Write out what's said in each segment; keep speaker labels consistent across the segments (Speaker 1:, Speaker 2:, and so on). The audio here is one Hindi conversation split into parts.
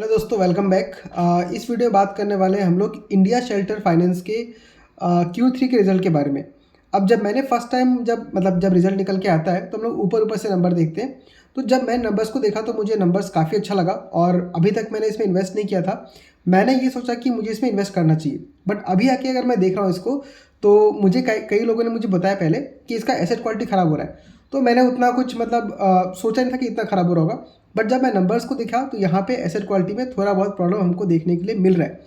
Speaker 1: हेलो दोस्तों, वेलकम बैक। इस वीडियो में बात करने वाले हैं हम लोग इंडिया शेल्टर फाइनेंस के Q3 के रिजल्ट के बारे में। अब जब मैंने फर्स्ट टाइम जब रिजल्ट निकल के आता है तो हम लोग ऊपर ऊपर से नंबर देखते हैं। तो जब मैं नंबर्स को देखा तो मुझे नंबर्स काफ़ी अच्छा लगा और अभी तक मैंने इसमें इन्वेस्ट नहीं किया था। मैंने ये सोचा कि मुझे इसमें इन्वेस्ट करना चाहिए, बट अभी आके अगर मैं देख रहा हूँ इसको तो मुझे कई कई लोगों ने मुझे बताया पहले कि इसका एसेट क्वालिटी ख़राब हो रहा है। तो मैंने उतना कुछ सोचा नहीं था कि इतना ख़राब हो रहा होगा। बट जब मैं नंबर्स को देखा तो यहाँ पे एसेट क्वालिटी में थोड़ा बहुत प्रॉब्लम हमको देखने के लिए मिल रहा है।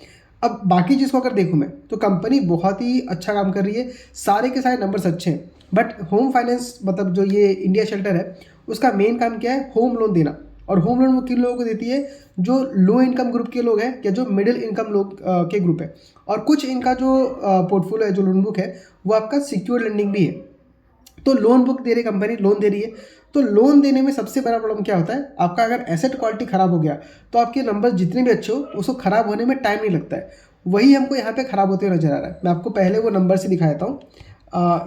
Speaker 1: अब बाकी चीज़ को अगर देखूँ मैं तो कंपनी बहुत ही अच्छा काम कर रही है, सारे के सारे नंबर्स अच्छे हैं। बट होम फाइनेंस जो ये इंडिया शेल्टर है उसका मेन काम क्या है? होम लोन देना। और होम लोन वो किन लोगों को देती है? जो लो इनकम ग्रुप के लोग हैं या जो मिडिल इनकम लोग के ग्रुप है। और कुछ इनका जो पोर्टफोलियो है, जो लोन बुक है, वो आपका सिक्योर लेंडिंग भी है। तो लोन बुक दे रही कंपनी, लोन दे रही है। तो लोन देने में सबसे बड़ा प्रॉब्लम क्या होता है? आपका अगर एसेट क्वालिटी ख़राब हो गया तो आपके नंबर जितने भी अच्छे हो उसको ख़राब होने में टाइम नहीं लगता है। वही हमको यहाँ पे ख़राब होते हुए नज़र आ रहा है। मैं आपको पहले वो नंबर से दिखा देता हूँ।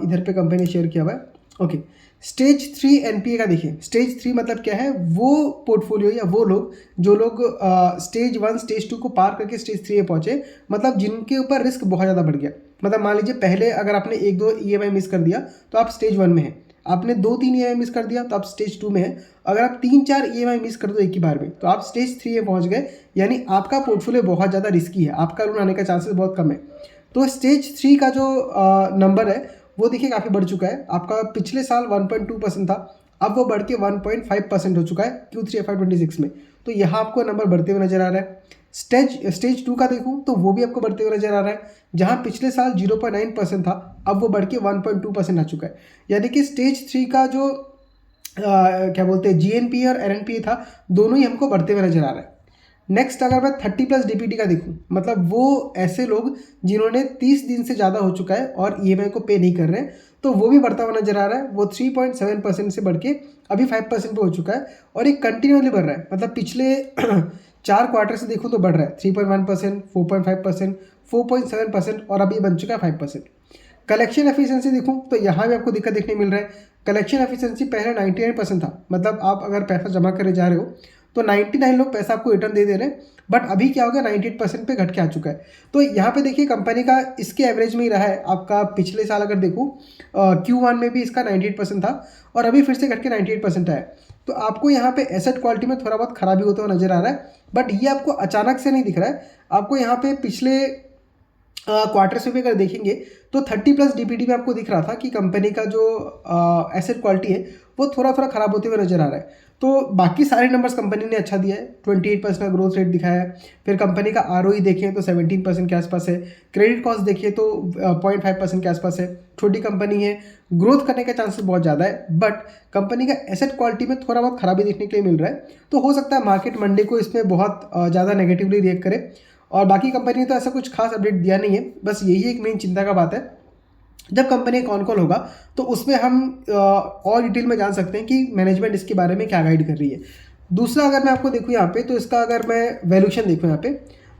Speaker 1: इधर पे कंपनी ने शेयर किया हुआ है। ओके, स्टेज 3 एनपीए का देखिए। स्टेज 3 मतलब क्या है? वो पोर्टफोलियो या वो लोग जो लोग स्टेज 1 स्टेज 2 को पार करके स्टेज 3 में पहुँचे, मतलब जिनके ऊपर रिस्क बहुत ज़्यादा बढ़ गया। मतलब मान लीजिए पहले अगर आपने 1-2 ईएमआई मिस कर दिया तो आप स्टेज 1 में हैं। आपने 2-3 ईएमआई मिस कर दिया तो आप स्टेज 2 में हैं। अगर आप 3-4 ईएमआई मिस कर दो एक ही बार में तो आप स्टेज 3 में पहुंच गए। यानी आपका पोर्टफोलियो बहुत ज़्यादा रिस्की है, आपका लोन आने का चांसेस बहुत कम है। तो स्टेज 3 का जो नंबर है वो देखिए काफ़ी बढ़ चुका है। आपका पिछले साल 1.2% था, अब वो बढ़ के 1.5% हो चुका है Q3 FY26 में। तो यहाँ आपको नंबर बढ़ते हुए नजर आ रहा है। स्टेज 2 का देखूँ तो वो भी आपको बढ़ते हुए नजर आ रहा है। जहाँ पिछले साल 0.9% था, अब वो बढ़ के 1.2% आ चुका है। यानी कि स्टेज 3 का जो क्या बोलते हैं, जीएनपी और एनएनपी था, दोनों ही हमको बढ़ते हुए नजर आ रहा है। नेक्स्ट अगर मैं 30+ डीपीटी का देखूं, मतलब वो ऐसे लोग जिन्होंने 30 दिन से ज़्यादा हो चुका है और ईएमआई को पे नहीं कर रहे हैं, तो वो भी बढ़ता हुआ नजर आ रहा है। वो 3.7% से बढ़ के अभी 5% पे हो चुका है और ये कंटिन्यूसली बढ़ रहा है। मतलब पिछले 4 क्वार्टर से देखूँ तो बढ़ रहा है। 3.1%, 4.5%, 4.7% और अभी बन चुका है 5%। कलेक्शन एफिशिएंसी देखूँ तो यहाँ भी आपको दिक्कत देखने मिल रहा है। कलेक्शन एफिशिएंसी पहले 99% था, मतलब आप अगर पैसा जमा करे जा रहे हो तो 99 लोग पैसा आपको रिटर्न दे रहे हैं। बट अभी क्या हो गया, 98% पे घट के आ चुका है। तो यहाँ पे देखिए कंपनी का इसके एवरेज में ही रहा है। आपका पिछले साल अगर देखूँ Q1 में भी इसका 98% था और अभी फिर से घट के 98% आया। तो आपको यहाँ पे एसेट क्वालिटी में थोड़ा बहुत खराबी होता हुआ नजर आ रहा है। बट ये आपको अचानक से नहीं दिख रहा है। आपको यहाँ पे पिछले क्वार्टर्स में भी अगर देखेंगे तो 30+ डीपीटी में आपको दिख रहा था कि कंपनी का जो एसेट क्वालिटी है वो थोड़ा थोड़ा खराब होते हुए नजर आ रहा है। तो बाकी सारे नंबर्स कंपनी ने अच्छा दिया है। 28% का ग्रोथ रेट दिखाया है। फिर कंपनी का आरओई देखें तो 17% के आसपास है। क्रेडिट कॉस्ट देखिए तो 0.5% के आसपास है। छोटी कंपनी है, ग्रोथ करने का चांसेस बहुत ज़्यादा है। बट कंपनी का एसेट क्वालिटी में थोड़ा बहुत खराबी देखने के लिए मिल रहा है। तो हो सकता है मार्केट मंडे को इसमें बहुत ज़्यादा नेगेटिवली रिएक्ट करे। और बाकी कंपनी ने तो ऐसा कुछ खास अपडेट दिया नहीं है। बस यही एक मेन चिंता का बात है। जब कंपनी कॉन कॉल होगा तो उसमें हम और डिटेल में जान सकते हैं कि मैनेजमेंट इसके बारे में क्या गाइड कर रही है। दूसरा अगर मैं आपको देखूँ यहाँ पे तो इसका अगर मैं वैल्यूशन देखूँ यहाँ पे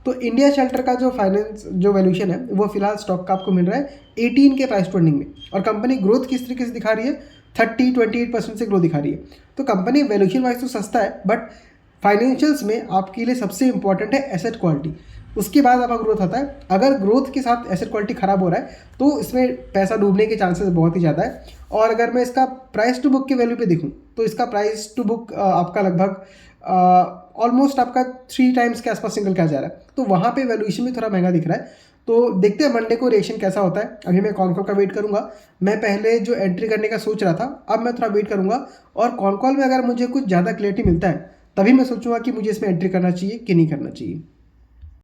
Speaker 1: तो इंडिया शेल्टर का जो फाइनेंस जो वैल्यूशन है वो फिलहाल स्टॉक का आपको मिल रहा है 18 के प्राइस टू अर्निंग में। और कंपनी ग्रोथ किस तरीके से दिखा रही है? 28% से ग्रोथ दिखा रही है। तो कंपनी वैल्यूशन वाइज तो सस्ता है, बट फाइनेंशियल्स में आपके लिए सबसे इंपॉर्टेंट है एसेट क्वालिटी। उसके बाद आपका ग्रोथ आता है। अगर ग्रोथ के साथ एसेट क्वालिटी खराब हो रहा है तो इसमें पैसा डूबने के चांसेस बहुत ही ज़्यादा है। और अगर मैं इसका प्राइस टू बुक के वैल्यू पे देखूं तो इसका प्राइस टू बुक आपका लगभग ऑलमोस्ट आपका 3 टाइम्स के आसपास निकल के आ जा रहा है। तो वहाँ पे वैल्यूएशन भी थोड़ा महंगा दिख रहा है। तो देखते हैं मंडे को रिएक्शन कैसा होता है। अभी मैं कॉन कॉल का वेट करूंगा। मैं पहले जो एंट्री करने का सोच रहा था, अब मैं थोड़ा वेट करूंगा और कॉन कॉल में अगर मुझे कुछ ज़्यादा क्लैरिटी मिलता है तभी मैं सोचूंगा कि मुझे इसमें एंट्री करना चाहिए कि नहीं करना चाहिए।